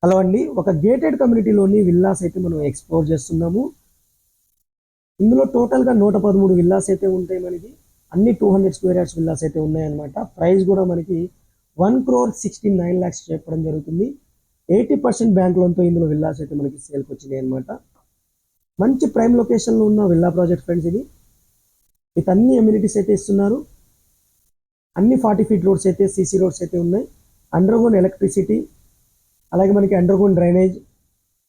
Hello అండి. ఒక gated కమ్యూనిటీలోని villas అయితే మనం ఎక్స్ప్లోర్ చేస్తున్నాము. ఇందులో టోటల్గా 113 విల్లాస్ అయితే ఉంటాయి మనకి. అన్ని 200 స్క్వేర్ యార్డ్స్ విల్లాస్ అయితే ఉన్నాయన్నమాట. ప్రైస్ కూడా మనకి 1,69,00,000 చెప్పడం జరుగుతుంది. 80% బ్యాంక్ లోన్తో ఇందులో విల్లాస్ అయితే మనకి సేల్కి వచ్చినాయి అనమాట. మంచి ప్రైమ్ లొకేషన్లో ఉన్న విల్లా ప్రాజెక్ట్ ఫ్రెండ్స్ ఇది. విత్ అన్ని ఎమ్యూనిటీస్ అయితే ఇస్తున్నారు. అన్ని 40 ఫీట్ రోడ్స్ అయితే సీసీ రోడ్స్ అయితే ఉన్నాయి. అండర్గ్రౌండ్ ఎలక్ట్రిసిటీ, అలాగే మనకి అండర్గ్రౌండ్ డ్రైనేజ్,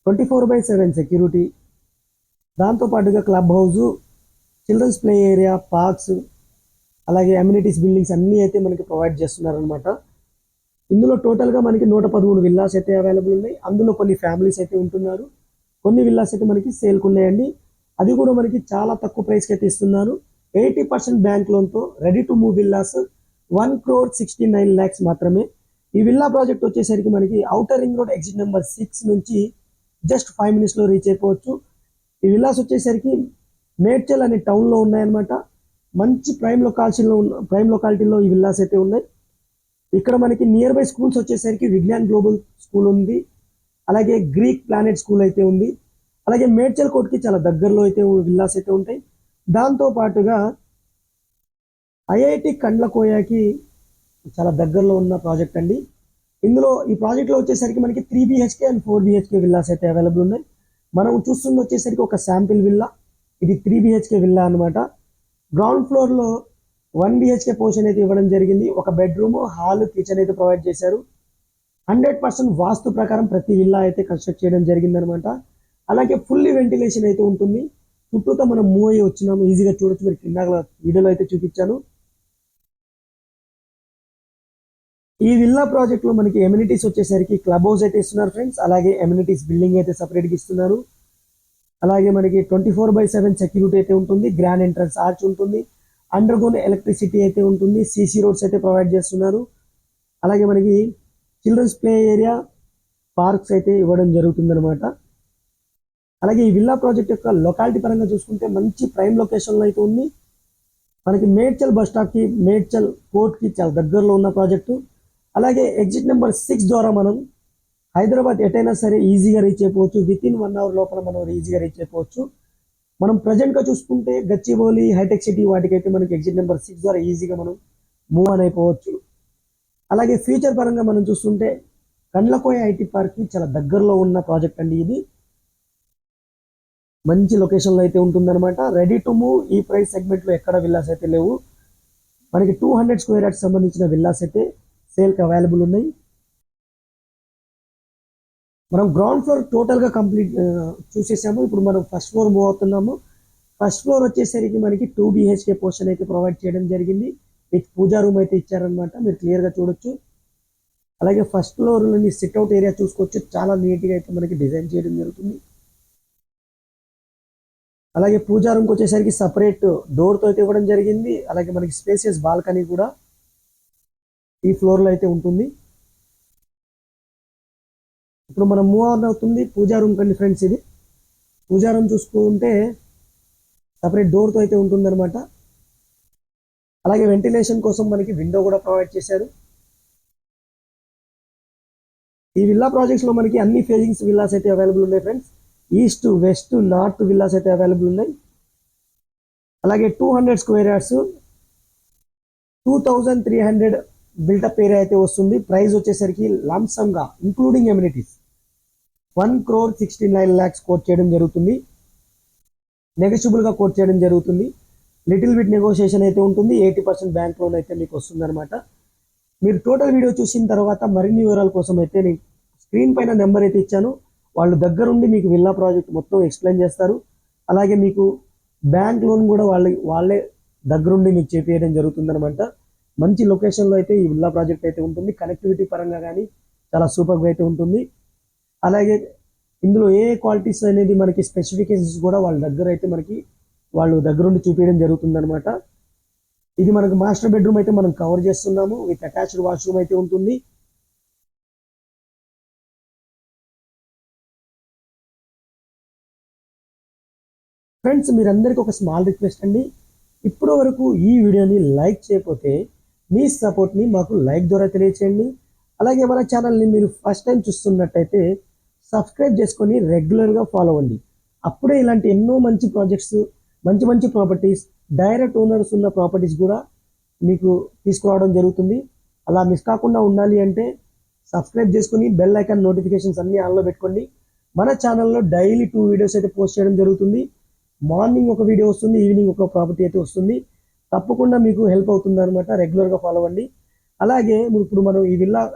24/7 సెక్యూరిటీ, దాంతోపాటుగా club house, children's play area, parks, అలాగే అమ్యూనిటీస్ బిల్డింగ్స్ అన్నీ అయితే మనకి ప్రొవైడ్ చేస్తున్నారనమాట. ఇందులో టోటల్గా మనకి 113 విల్లాస్ అయితే అవైలబుల్ ఉన్నాయి. అందులో కొన్ని ఫ్యామిలీస్ అయితే ఉంటున్నారు. కొన్ని విల్లాస్ అయితే మనకి సేల్కి ఉన్నాయండి. అది కూడా మనకి చాలా తక్కువ ప్రైస్కి అయితే ఇస్తున్నారు. 80% బ్యాంక్ లోన్తో రెడీ టు మూవ్ విల్లాస్ 1,69,00,000 మాత్రమే. ఈ విల్లా ప్రాజెక్ట్ వచ్చేసరికి మనకి outer ring road exit number 6 నుంచి జస్ట్ 5 మినిట్స్లో రీచ్ అయిపోవచ్చు. ఈ విల్లాస్ వచ్చేసరికి మేడ్చల్ అనే టౌన్లో ఉన్నాయన్నమాట. మంచి ప్రైమ్ లొకాలిటీలో ఈ విల్లాస్ అయితే ఉన్నాయి. ఇక్కడ మనకి నియర్ బై స్కూల్స్ వచ్చేసరికి విజ్ఞాన్ గ్లోబల్ స్కూల్ ఉంది, అలాగే గ్రీక్ ప్లానెట్ స్కూల్ అయితే ఉంది, అలాగే మేడ్చల్ కోట్కి చాలా దగ్గరలో అయితే విల్లాస్ అయితే ఉంటాయి. దాంతో పాటుగా ఐఐటి కండ్లకోయకి చాలా దగ్గరలో ఉన్న ప్రాజెక్ట్ అండి. ఇందులో ఈ ప్రాజెక్ట్లో వచ్చేసరికి మనకి 3 BHK అండ్ 4 BHK విల్లాస్ అయితే అవైలబుల్ ఉన్నాయి. మనం చూస్తుంది వచ్చేసరికి ఒక శాంపిల్ విల్లా. ఇది 3 BHK విల్లా అనమాట. గ్రౌండ్ ఫ్లోర్లో 1 BHK పోర్షన్ అయితే ఇవ్వడం జరిగింది. ఒక బెడ్రూమ్, హాల్, కిచెన్ అయితే ప్రొవైడ్ చేశారు. 100% వాస్తు ప్రకారం ప్రతి విల్లా అయితే కన్స్ట్రక్ట్ చేయడం జరిగిందనమాట. అలాగే ఫుల్లీ వెంటిలేషన్ అయితే ఉంటుంది. చుట్టూతో మనం మూవ్ అయ్యి వచ్చినాము, ఈజీగా చూడొచ్చు. మీరు కింద వీడియోలో అయితే చూపించాను. ఈ విల్లా ప్రాజెక్ట్ లో మనకి ఎమ్యూనిటీస్ వచ్చేసరికి క్లబ్ హౌస్ అయితే ఇస్తున్నారు ఫ్రెండ్స్. అలాగే ఎమ్యూనిటీస్ బిల్డింగ్ అయితే సపరేట్గా ఇస్తున్నారు. అలాగే మనకి 24/7 సెక్యూరిటీ అయితే ఉంటుంది. గ్రాండ్ ఎంట్రన్స్ ఆర్చ్ ఉంటుంది. అండర్గ్రౌండ్ ఎలక్ట్రిసిటీ అయితే ఉంటుంది. సీసీ రోడ్స్ అయితే ప్రొవైడ్ చేస్తున్నారు. అలాగే మనకి చిల్డ్రన్స్ ప్లే ఏరియా, పార్క్స్ అయితే ఇవ్వడం జరుగుతుందన్నమాట. అలాగే ఈ విల్లా ప్రాజెక్ట్ యొక్క లొకాలిటీ పరంగా చూసుకుంటే మంచి ప్రైమ్ లొకేషన్లో అయితే ఉంది. మనకి మేడ్చల్ బస్ స్టాప్కి, మేడ్చల్ కోర్ట్కి చాలా దగ్గరలో ఉన్న ప్రాజెక్టు. అలాగే ఎగ్జిట్ నెంబర్ 6 ద్వారా మనం హైదరాబాద్ ఎటైనా సరే ఈజీగా రీచ్ అయిపోవచ్చు. వితిన్ 1 అవర్ లోపల మనం ఈజీగా రీచ్ అయిపోవచ్చు. మనం ప్రజెంట్గా చూసుకుంటే గచ్చిబౌలి, హైటెక్ సిటీ వాటికైతే మనకి ఎగ్జిట్ నెంబర్ 6 ద్వారా ఈజీగా మనం మూవ్ ఆన్ అయిపోవచ్చు. అలాగే ఫ్యూచర్ పరంగా మనం చూస్తుంటే కండ్లకోయ ఐటీ పార్క్కి చాలా దగ్గరలో ఉన్న ప్రాజెక్ట్ అండి ఇది. మంచి లొకేషన్లో అయితే ఉంటుందన్నమాట. Ready to move. ఈ ప్రైస్ సెగ్మెంట్లో ఎక్కడ విల్లాస్ అయితే లేవు. మనకి 200 స్క్వేర్ యార్డ్స్ సంబంధించిన విల్లాస్ అయితే సేల్కి అవైలబుల్ ఉన్నాయి. మనం గ్రౌండ్ ఫ్లోర్ టోటల్గా కంప్లీట్ చూసేసాము. ఇప్పుడు మనం ఫస్ట్ ఫ్లోర్ మూవ్ అవుతున్నాము. ఫస్ట్ ఫ్లోర్ వచ్చేసరికి మనకి 2 BHK పోర్షన్ అయితే ప్రొవైడ్ చేయడం జరిగింది. విత్ పూజా రూమ్ అయితే ఇచ్చారనమాట. మీరు క్లియర్గా చూడొచ్చు. అలాగే ఫస్ట్ ఫ్లోర్లోని సిట్అవుట్ ఏరియా చూసుకోవచ్చు. చాలా నీట్గా అయితే మనకి డిజైన్ చేయడం జరుగుతుంది. అలాగే పూజా రూమ్కి వచ్చేసరికి సపరేట్ డోర్తో అయితే ఇవ్వడం జరిగింది. అలాగే మనకి స్పేసియస్ బాల్కనీ కూడా ఈ ఫ్లోర్లో అయితే ఉంటుంది. ఇప్పుడు మనం మూవ్ ఆన్ అవుతుంది పూజా రూమ్ కండి ఫ్రెండ్స్. ఇది పూజా రూమ్ చూసుకుంటే సపరేట్ డోర్తో అయితే ఉంటుందన్నమాట. అలాగే వెంటిలేషన్ కోసం మనకి విండో కూడా ప్రొవైడ్ చేశారు. ఈ విల్లా ప్రాజెక్ట్స్లో మనకి అన్ని ఫేజింగ్స్ విల్లాస్ అయితే అవైలబుల్ ఉన్నాయి friends. East, west, north villas అయితే అవైలబుల్ ఉన్నాయి. అలాగే 200 స్క్వేర్ యార్డ్స్ 2,300 బిల్టప్ ఏరియా అయితే వస్తుంది. ప్రైస్ వచ్చేసరికి లంసంగా ఇంక్లూడింగ్ ఎమ్యూనిటీస్ 1,69,00,000 కోట్ చేయడం జరుగుతుంది. నెగోషియబుల్గా కోట్ చేయడం జరుగుతుంది. లిటిల్ బిట్ నెగోషియేషన్ అయితే ఉంటుంది. 80% బ్యాంక్ లోన్ అయితే మీకు వస్తుంది అనమాట. మీరు టోటల్ వీడియో చూసిన తర్వాత మరిన్ని వివరాల కోసం అయితే నేను స్క్రీన్ పైన నెంబర్ అయితే ఇచ్చాను. వాళ్ళు దగ్గరుండి మీకు విల్లా ప్రాజెక్ట్ మొత్తం ఎక్స్ప్లెయిన్ చేస్తారు. అలాగే మీకు బ్యాంక్ లోన్ కూడా వాళ్ళే దగ్గరుండి మీకు చేపించడం జరుగుతుందన్నమాట. మంచి లొకేషన్లో అయితే ఈ విల్లా ప్రాజెక్ట్ అయితే ఉంటుంది. కనెక్టివిటీ పరంగా కానీ చాలా సూపర్గా అయితే ఉంటుంది. అలాగే ఇందులో ఏ క్వాలిటీస్ అనేది మనకి స్పెసిఫికేషన్స్ కూడా వాళ్ళ దగ్గర అయితే మనకి వాళ్ళు దగ్గరుండి చూపించడం జరుగుతుందన్నమాట. ఇది మనకు మాస్టర్ బెడ్రూమ్ అయితే మనం కవర్ చేస్తున్నాము. విత్ అటాచ్డ్ వాష్రూమ్ అయితే ఉంటుంది. ఫ్రెండ్స్, మీరందరికీ ఒక స్మాల్ రిక్వెస్ట్ అండి. ఇప్పటి వరకు ఈ వీడియోని లైక్ చేయకపోతే మీ సపోర్ట్ని మాకు లైక్ ద్వారా తెలియచేయండి. అలాగే మన ఛానల్ని మీరు ఫస్ట్ టైం చూస్తున్నట్టయితే సబ్స్క్రైబ్ చేసుకొని రెగ్యులర్గా ఫాలో అవ్వండి. అప్పుడే ఇలాంటి ఎన్నో మంచి ప్రాజెక్ట్స్, మంచి మంచి ప్రాపర్టీస్, డైరెక్ట్ ఓనర్స్ ఉన్న ప్రాపర్టీస్ కూడా మీకు తీసుకురావడం జరుగుతుంది. అలా మిస్ కాకుండా ఉండాలి అంటే సబ్స్క్రైబ్ చేసుకుని బెల్ ఐకాన్ నోటిఫికేషన్స్ అన్ని ఆన్లో పెట్టుకోండి. మన ఛానల్లో డైలీ 2 వీడియోస్ అయితే పోస్ట్ చేయడం జరుగుతుంది. మార్నింగ్ ఒక వీడియో వస్తుంది, ఈవినింగ్ ఒక ప్రాపర్టీ అయితే వస్తుంది. తప్పకుండా మీకు హెల్ప్ అవుతుంది అనమాట. రెగ్యులర్గా ఫాలో అవ్వండి. అలాగే ఇప్పుడు మనం ఈ విల్లా